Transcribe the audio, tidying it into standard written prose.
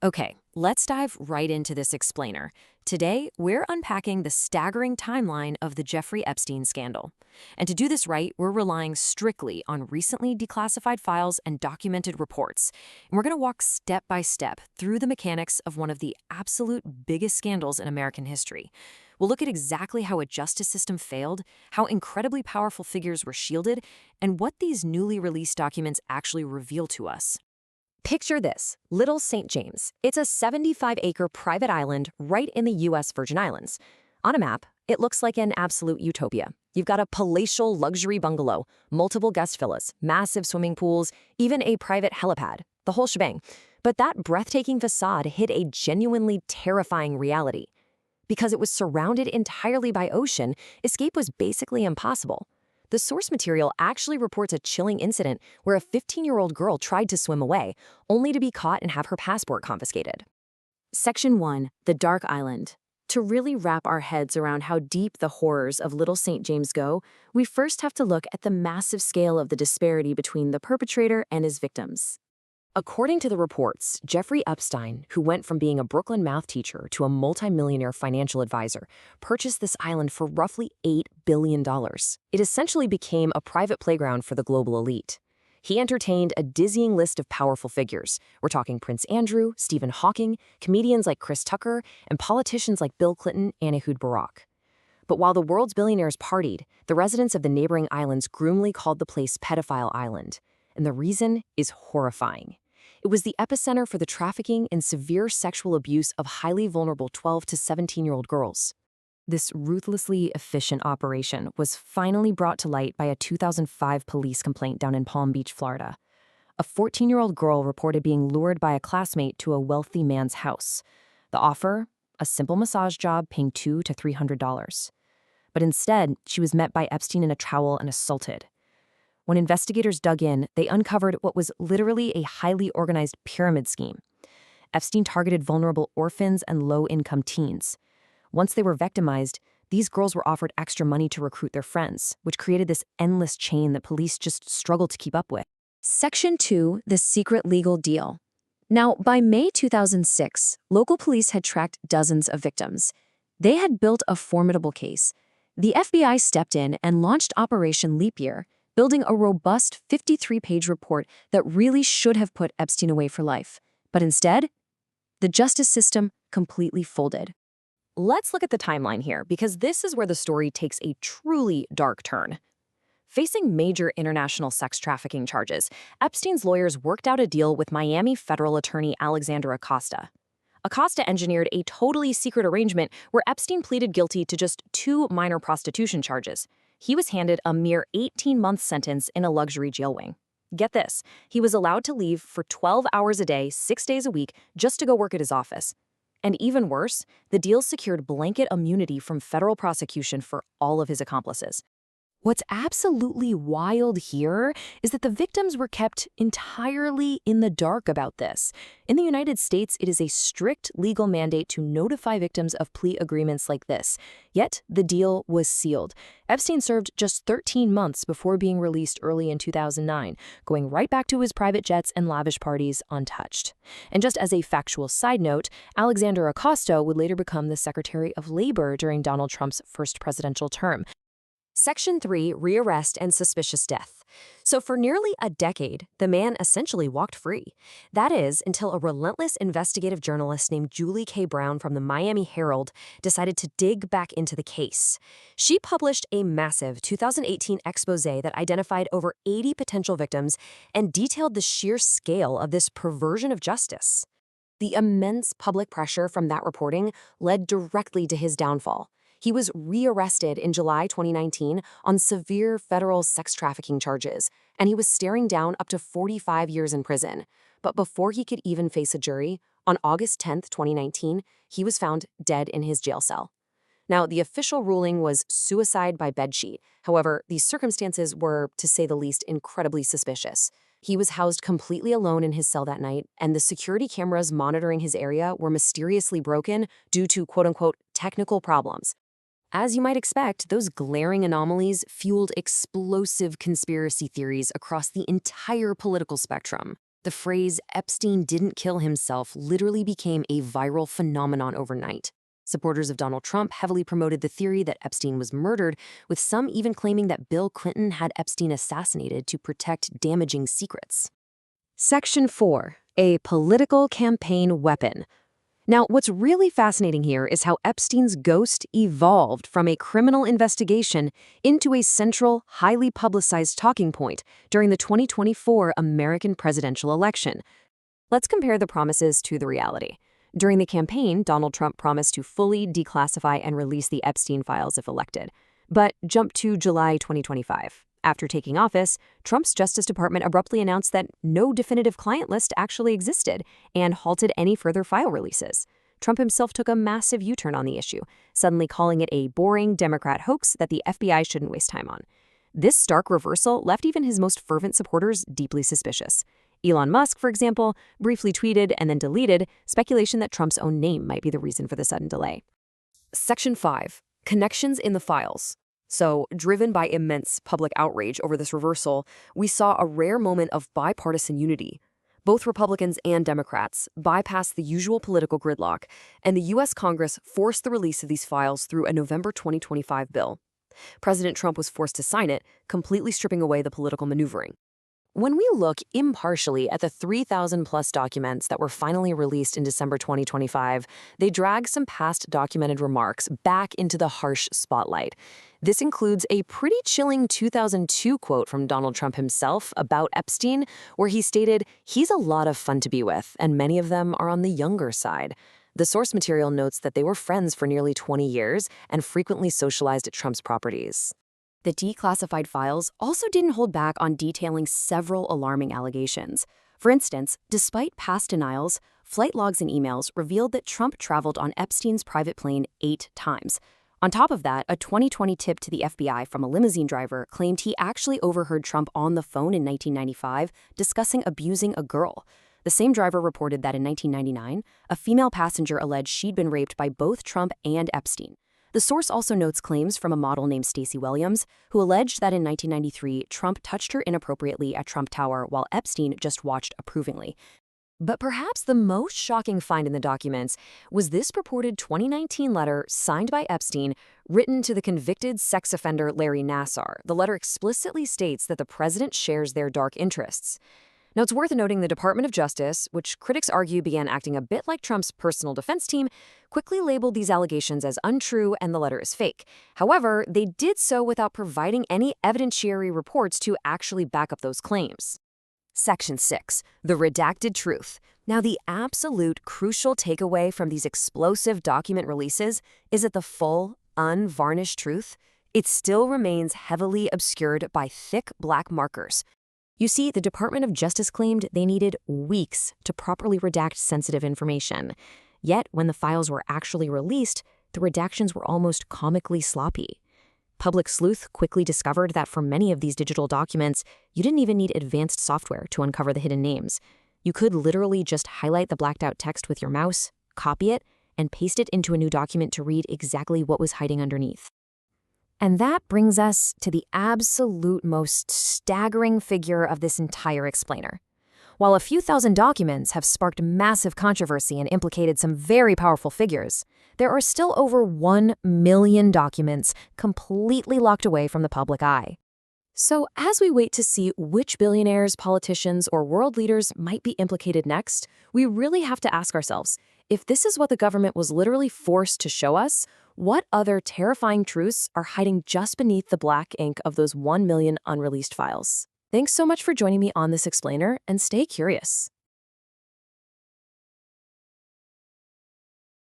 Okay, let's dive right into this explainer. Today, we're unpacking the staggering timeline of the Jeffrey Epstein scandal. And to do this right, we're relying strictly on recently declassified files and documented reports. And we're going to walk step by step through the mechanics of one of the absolute biggest scandals in American history. We'll look at exactly how a justice system failed, how incredibly powerful figures were shielded, and what these newly released documents actually reveal to us. Picture this, Little St. James. It's a 75-acre private island right in the U.S. Virgin Islands. On a map, it looks like an absolute utopia. You've got a palatial luxury bungalow, multiple guest villas, massive swimming pools, even a private helipad, the whole shebang. But that breathtaking facade hid a genuinely terrifying reality. Because it was surrounded entirely by ocean, escape was basically impossible. The source material actually reports a chilling incident where a 15-year-old girl tried to swim away, only to be caught and have her passport confiscated. Section 1. The Dark Island. To really wrap our heads around how deep the horrors of Little St. James go, we first have to look at the massive scale of the disparity between the perpetrator and his victims. According to the reports, Jeffrey Epstein, who went from being a Brooklyn math teacher to a multimillionaire financial advisor, purchased this island for roughly $8 billion. It essentially became a private playground for the global elite. He entertained a dizzying list of powerful figures. We're talking Prince Andrew, Stephen Hawking, comedians like Chris Tucker, and politicians like Bill Clinton and Ehud Barak. But while the world's billionaires partied, the residents of the neighboring islands groomily called the place Pedophile Island. And the reason is horrifying. It was the epicenter for the trafficking and severe sexual abuse of highly vulnerable 12 to 17-year-old girls. This ruthlessly efficient operation was finally brought to light by a 2005 police complaint down in Palm Beach, Florida. A 14-year-old girl reported being lured by a classmate to a wealthy man's house. The offer? A simple massage job paying $200 to $300. But instead, she was met by Epstein in a trowel and assaulted. When investigators dug in, they uncovered what was literally a highly organized pyramid scheme. Epstein targeted vulnerable orphans and low-income teens. Once they were victimized, these girls were offered extra money to recruit their friends, which created this endless chain that police just struggled to keep up with. Section 2. The Secret Legal Deal. Now, by May 2006, local police had tracked dozens of victims. They had built a formidable case. The FBI stepped in and launched Operation Leap Year, building a robust 53-page report that really should have put Epstein away for life. But instead, the justice system completely folded. Let's look at the timeline here, because this is where the story takes a truly dark turn. Facing major international sex trafficking charges, Epstein's lawyers worked out a deal with Miami federal attorney Alexander Acosta. Acosta engineered a totally secret arrangement where Epstein pleaded guilty to just 2 minor prostitution charges. He was handed a mere 18-month sentence in a luxury jail wing. Get this, he was allowed to leave for 12 hours a day, 6 days a week, just to go work at his office. And even worse, the deal secured blanket immunity from federal prosecution for all of his accomplices. What's absolutely wild here is that the victims were kept entirely in the dark about this. In the United States, it is a strict legal mandate to notify victims of plea agreements like this. Yet, the deal was sealed. Epstein served just 13 months before being released early in 2009, going right back to his private jets and lavish parties untouched. And just as a factual side note, Alexander Acosta would later become the Secretary of Labor during Donald Trump's first presidential term. Section 3. Rearrest and Suspicious Death. So for nearly a decade, the man essentially walked free. That is, until a relentless investigative journalist named Julie K. Brown from the Miami Herald decided to dig back into the case. She published a massive 2018 expose that identified over 80 potential victims and detailed the sheer scale of this perversion of justice. The immense public pressure from that reporting led directly to his downfall. He was rearrested in July 2019 on severe federal sex trafficking charges, and he was staring down up to 45 years in prison. But before he could even face a jury, on August 10, 2019, he was found dead in his jail cell. Now, the official ruling was suicide by bedsheet. However, these circumstances were, to say the least, incredibly suspicious. He was housed completely alone in his cell that night, and the security cameras monitoring his area were mysteriously broken due to quote-unquote technical problems. As you might expect, those glaring anomalies fueled explosive conspiracy theories across the entire political spectrum. The phrase "Epstein didn't kill himself" literally became a viral phenomenon overnight. Supporters of Donald Trump heavily promoted the theory that Epstein was murdered, with some even claiming that Bill Clinton had Epstein assassinated to protect damaging secrets. Section 4. A political campaign weapon. Now, what's really fascinating here is how Epstein's ghost evolved from a criminal investigation into a central, highly publicized talking point during the 2024 American presidential election. Let's compare the promises to the reality. During the campaign, Donald Trump promised to fully declassify and release the Epstein Files if elected. But jump to July 2025. After taking office, Trump's Justice Department abruptly announced that no definitive client list actually existed and halted any further file releases. Trump himself took a massive U-turn on the issue, suddenly calling it a boring Democrat hoax that the FBI shouldn't waste time on. This stark reversal left even his most fervent supporters deeply suspicious. Elon Musk, for example, briefly tweeted and then deleted speculation that Trump's own name might be the reason for the sudden delay. Section 5. Connections in the files. So, driven by immense public outrage over this reversal, we saw a rare moment of bipartisan unity. Both Republicans and Democrats bypassed the usual political gridlock, and the U.S. Congress forced the release of these files through a November 2025 bill. President Trump was forced to sign it, completely stripping away the political maneuvering. When we look impartially at the 3,000-plus documents that were finally released in December 2025, they drag some past documented remarks back into the harsh spotlight. This includes a pretty chilling 2002 quote from Donald Trump himself about Epstein, where he stated, "He's a lot of fun to be with, and many of them are on the younger side." The source material notes that they were friends for nearly 20 years and frequently socialized at Trump's properties. The declassified files also didn't hold back on detailing several alarming allegations. For instance, despite past denials, flight logs and emails revealed that Trump traveled on Epstein's private plane 8 times. On top of that, a 2020 tip to the FBI from a limousine driver claimed he actually overheard Trump on the phone in 1995 discussing abusing a girl. The same driver reported that in 1999, a female passenger alleged she'd been raped by both Trump and Epstein. The source also notes claims from a model named Stacey Williams, who alleged that in 1993, Trump touched her inappropriately at Trump Tower while Epstein just watched approvingly. But perhaps the most shocking find in the documents was this purported 2019 letter signed by Epstein, written to the convicted sex offender Larry Nassar. The letter explicitly states that the president shares their dark interests. Now, it's worth noting the Department of Justice, which critics argue began acting a bit like Trump's personal defense team, quickly labeled these allegations as untrue and the letter is fake. However, they did so without providing any evidentiary reports to actually back up those claims. Section 6. The redacted truth. Now, the absolute crucial takeaway from these explosive document releases is that the full, unvarnished truth, it still remains heavily obscured by thick black markers. You see, the Department of Justice claimed they needed weeks to properly redact sensitive information. Yet, when the files were actually released, the redactions were almost comically sloppy. Public sleuth quickly discovered that for many of these digital documents, you didn't even need advanced software to uncover the hidden names. You could literally just highlight the blacked out text with your mouse, copy it, and paste it into a new document to read exactly what was hiding underneath. And that brings us to the absolute most staggering figure of this entire explainer. While a few thousand documents have sparked massive controversy and implicated some very powerful figures, there are still over 1 million documents completely locked away from the public eye. So as we wait to see which billionaires, politicians, or world leaders might be implicated next, we really have to ask ourselves, if this is what the government was literally forced to show us, what other terrifying truths are hiding just beneath the black ink of those 1 million unreleased files? Thanks so much for joining me on this explainer, and stay curious.